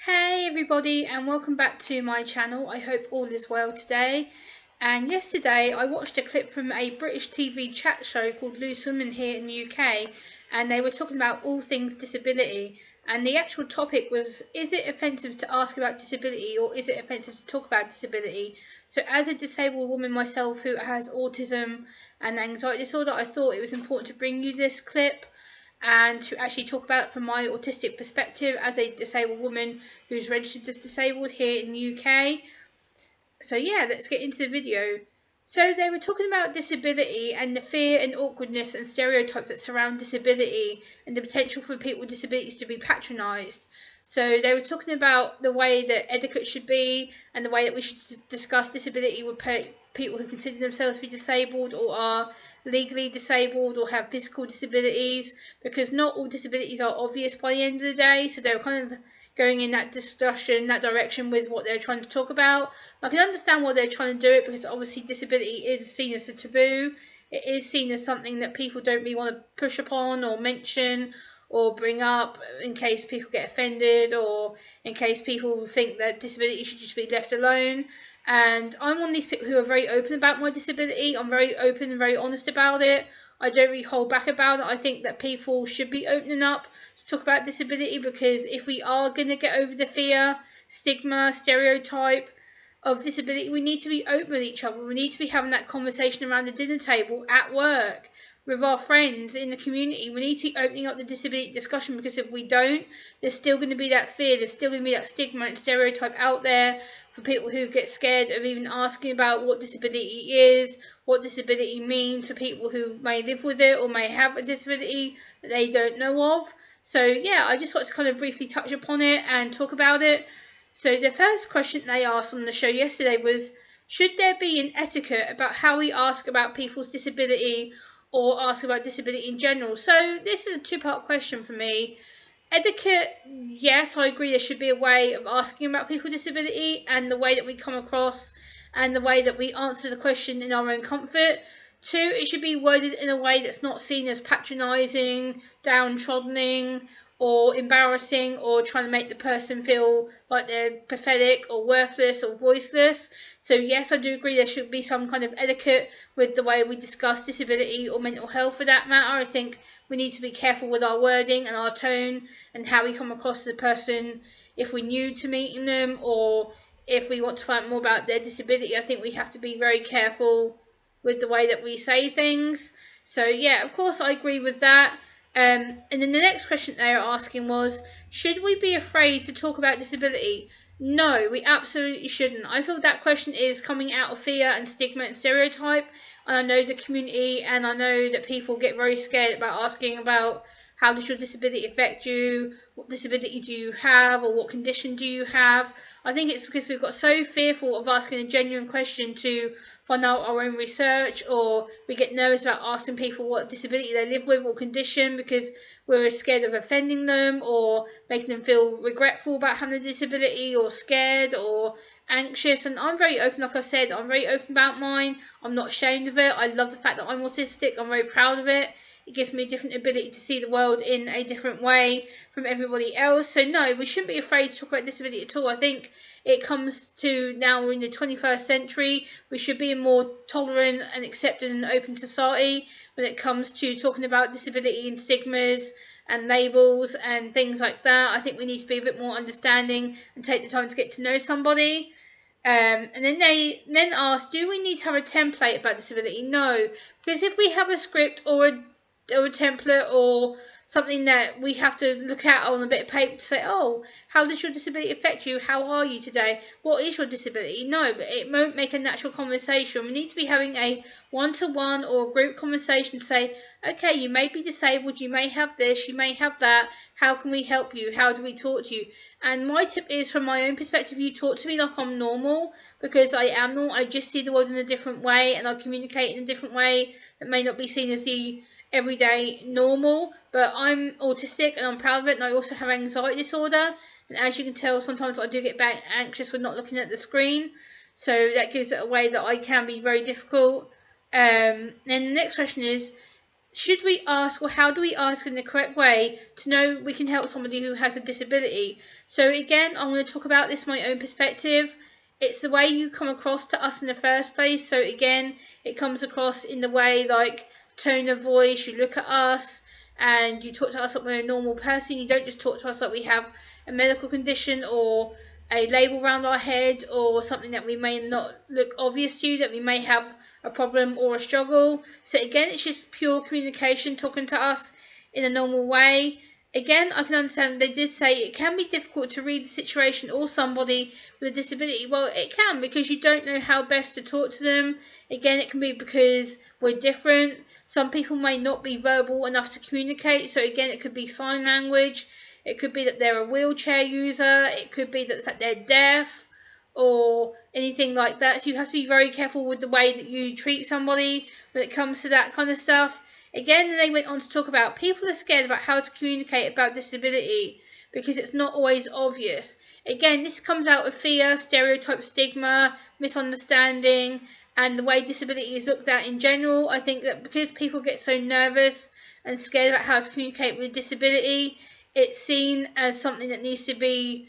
Hey everybody, and welcome back to my channel. I hope all is well today. And yesterday I watched a clip from a British TV chat show called Loose Women here in the UK, and they were talking about all things disability. And the actual topic was, is it offensive to ask about disability, or is it offensive to talk about disability? So as a disabled woman myself who has autism and anxiety disorder, I thought it was important to bring you this clip and to actually talk about it from my autistic perspective as a disabled woman who's registered as disabled here in the UK. So yeah, let's get into the video. So they were talking about disability and the fear and awkwardness and stereotypes that surround disability and the potential for people with disabilities to be patronised. So they were talking about the way that etiquette should be and the way that we should discuss disability with people who consider themselves to be disabled or are legally disabled or have physical disabilities, because not all disabilities are obvious by the end of the day. So they were kind of going in that discussion, that direction with what they're trying to talk about. I can understand why they're trying to do it, because obviously disability is seen as a taboo. It is seen as something that people don't really want to push upon or mention or bring up in case people get offended, or in case people think that disability should just be left alone. And I'm one of these people who are very open about my disability. I'm very open and very honest about it. I don't really hold back about it. I think that people should be opening up to talk about disability, because if we are going to get over the fear, stigma, stereotype of disability, we need to be open with each other. We need to be having that conversation around the dinner table, at work, with our friends, in the community. We need to be opening up the disability discussion, because if we don't, there's still going to be that fear, there's still going to be that stigma and stereotype out there for people who get scared of even asking about what disability is, what disability means for people who may live with it or may have a disability that they don't know of. So yeah, I just want to kind of briefly touch upon it and talk about it. So the first question they asked on the show yesterday was, should there be an etiquette about how we ask about people's disability or ask about disability in general? So this is a two-part question for me. Etiquette, yes, I agree there should be a way of asking about people with disability, and the way that we come across and the way that we answer the question in our own comfort. Two, it should be worded in a way that's not seen as patronising, downtroddening, or embarrassing, or trying to make the person feel like they're pathetic or worthless or voiceless. So yes, I do agree there should be some kind of etiquette with the way we discuss disability or mental health for that matter. I think we need to be careful with our wording and our tone and how we come across to the person if we're new to meeting them, or if we want to find out more about their disability. I think we have to be very careful with the way that we say things. So yeah, of course I agree with that. And then the next question they were asking was, should we be afraid to talk about disability? No, we absolutely shouldn't. I feel that question is coming out of fear and stigma and stereotype. And I know the community, and I know that people get very scared about asking about how does your disability affect you, what disability do you have, or what condition do you have. I think it's because we've got so fearful of asking a genuine question to find out our own research, or we get nervous about asking people what disability they live with or condition, because we're scared of offending them or making them feel regretful about having a disability, or scared or anxious. And I'm very open, like I've said, I'm very open about mine. I'm not ashamed of it. I love the fact that I'm autistic. I'm very proud of it. It gives me a different ability to see the world in a different way from everybody else. So no, we shouldn't be afraid to talk about disability at all. I think it comes to, now we're in the 21st century, we should be a more tolerant and accepting and open society when it comes to talking about disability and stigmas and labels and things like that. I think we need to be a bit more understanding and take the time to get to know somebody. And then they asked, do we need to have a template about disability? No, because if we have a script or a template or something that we have to look at on a bit of paper to say, oh, how does your disability affect you? How are you today? What is your disability? No, but it won't make a natural conversation. We need to be having a one-to-one or a group conversation to say, okay, you may be disabled, you may have this, you may have that. How can we help you? How do we talk to you? And my tip is, from my own perspective, you talk to me like I'm normal, because I am normal. I just see the world in a different way, and I communicate in a different way that may not be seen as the everyday normal. But I'm autistic and I'm proud of it, and I also have anxiety disorder, and as you can tell, sometimes I do get back anxious when not looking at the screen, so that gives it a way that I can be very difficult. Then the next question is, should we ask, or how do we ask in the correct way to know we can help somebody who has a disability? So again, I'm going to talk about this from my own perspective. It's the way you come across to us in the first place. So again, it comes across in the way, like tone of voice, you look at us and you talk to us like we're a normal person. You don't just talk to us like we have a medical condition or a label around our head or something that we may not look obvious to you, that we may have a problem or a struggle. So again, it's just pure communication, talking to us in a normal way. Again, I can understand they did say it can be difficult to read the situation or somebody with a disability. Well, it can, because you don't know how best to talk to them. Again, it can be because we're different. Some people may not be verbal enough to communicate. So again, it could be sign language. It could be that they're a wheelchair user. It could be that they're deaf or anything like that. So you have to be very careful with the way that you treat somebody when it comes to that kind of stuff. Again, they went on to talk about people are scared about how to communicate about disability because it's not always obvious. Again, this comes out of fear, stereotype, stigma, misunderstanding, and the way disability is looked at in general. I think that because people get so nervous and scared about how to communicate with disability, it's seen as something that needs to be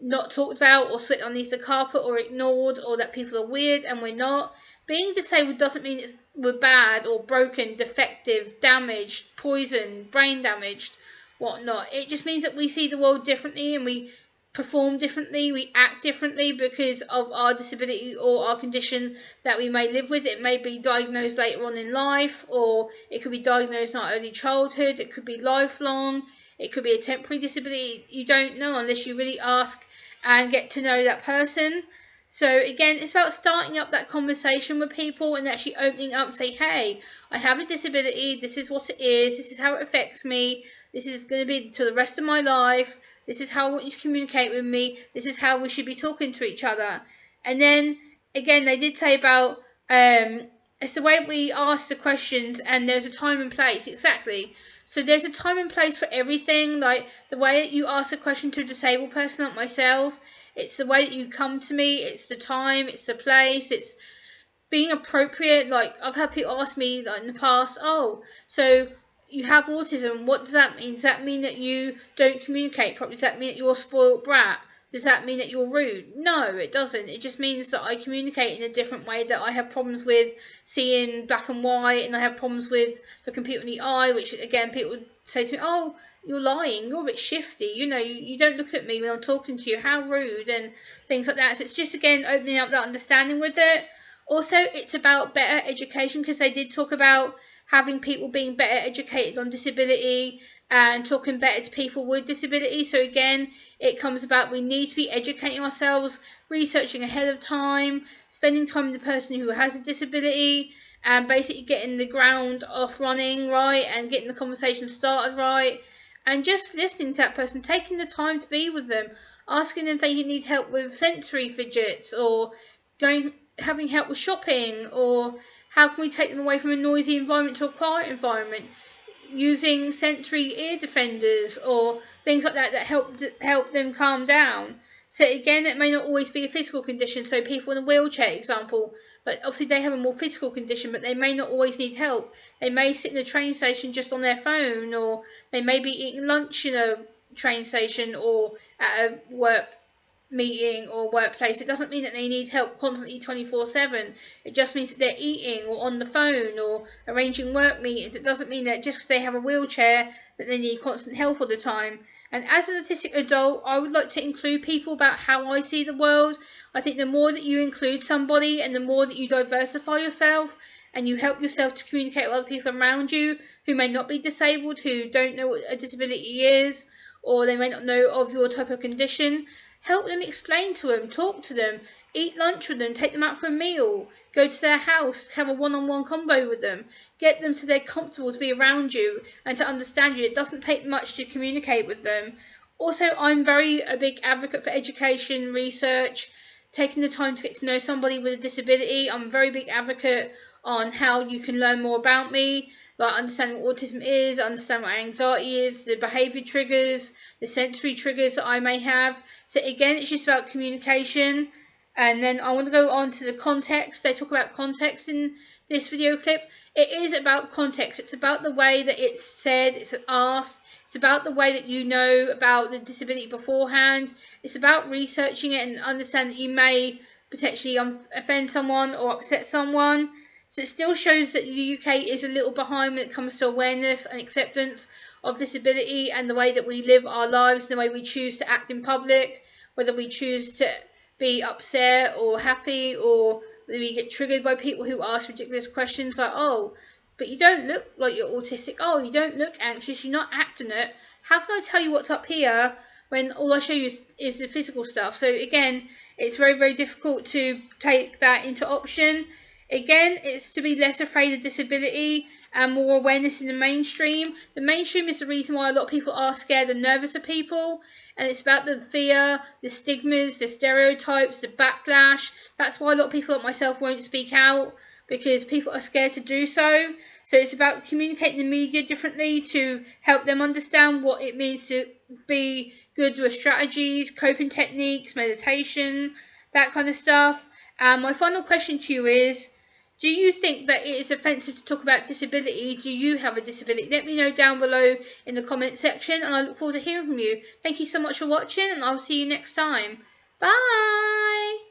not talked about or swept underneath the carpet or ignored, or that people are weird, and we're not. Being disabled doesn't mean we're bad or broken, defective, damaged, poisoned, brain damaged, whatnot. It just means that we see the world differently and we perform differently, we act differently because of our disability or our condition that we may live with. It may be diagnosed later on in life, or it could be diagnosed in our early childhood, it could be lifelong, it could be a temporary disability. You don't know unless you really ask and get to know that person. So again, it's about starting up that conversation with people and actually opening up and say, hey, I have a disability, this is what it is, this is how it affects me, this is going to be to the rest of my life, this is how I want you to communicate with me, this is how we should be talking to each other. And then, again, they did say about, it's the way we ask the questions and there's a time and place, exactly. So there's a time and place for everything, like the way that you ask a question to a disabled person like myself, it's the way that you come to me, it's the time, it's the place, it's being appropriate. Like, I've had people ask me like in the past, oh, so you have autism, what does that mean? Does that mean that you don't communicate properly? Does that mean that you're a spoiled brat? Does that mean that you're rude? No, it doesn't. It just means that I communicate in a different way, that I have problems with seeing black and white, and I have problems with looking people in the eye, which again, people would say to me, oh, you're lying, you're a bit shifty, you know, you don't look at me when I'm talking to you, how rude, and things like that. So it's just, again, opening up that understanding with it. Also, it's about better education, because they did talk about having people being better educated on disability and talking better to people with disability. So again, it comes about we need to be educating ourselves, researching ahead of time, spending time with the person who has a disability, and basically getting the ground off running right and getting the conversation started right, and just listening to that person, taking the time to be with them, asking them if they need help with sensory fidgets, or having help with shopping, or how can we take them away from a noisy environment to a quiet environment, using sensory ear defenders or things like that that help them calm down. So again, it may not always be a physical condition. So people in a wheelchair, example, but obviously they have a more physical condition, but they may not always need help. They may sit in a train station just on their phone, or they may be eating lunch in a train station or at a work meeting or workplace. It doesn't mean that they need help constantly 24/7. It just means that they're eating or on the phone or arranging work meetings. It doesn't mean that just because they have a wheelchair that they need constant help all the time. And as an autistic adult, I would like to include people about how I see the world. I think the more that you include somebody and the more that you diversify yourself and you help yourself to communicate with other people around you who may not be disabled, who don't know what a disability is, or they may not know of your type of condition, help them, explain to them, talk to them, eat lunch with them, take them out for a meal, go to their house, have a one-on-one combo with them, get them so they're comfortable to be around you and to understand you. It doesn't take much to communicate with them. Also, I'm a big advocate for education, research, taking the time to get to know somebody with a disability. I'm a very big advocate on how you can learn more about me, like understanding what autism is, understand what anxiety is, the behaviour triggers, the sensory triggers that I may have. So again, it's just about communication And then I want to go on to the context. They talk about context in this video clip. It is about context. It's about the way that it's said, it's asked. It's about the way that you know about the disability beforehand. It's about researching it and understand that you may potentially offend someone or upset someone. So it still shows that the UK is a little behind when it comes to awareness and acceptance of disability and the way that we live our lives, the way we choose to act in public, whether we choose to be upset or happy, or we get triggered by people who ask ridiculous questions like, oh, but you don't look like you're autistic, oh, you don't look anxious, you're not acting it, how can I tell you what's up here when all I show you is the physical stuff? So again, it's very, very difficult to take that into option. Again, it's to be less afraid of disability and more awareness in the mainstream. The mainstream is the reason why a lot of people are scared and nervous of people, and it's about the fear, the stigmas, the stereotypes, the backlash. That's why a lot of people like myself won't speak out, because people are scared to do so. So it's about communicating the media differently to help them understand what it means to be good with strategies, coping techniques, meditation, that kind of stuff. My final question to you is, do you think that it is offensive to talk about disability? Do you have a disability? Let me know down below in the comment section, and I look forward to hearing from you. Thank you so much for watching, and I'll see you next time. Bye!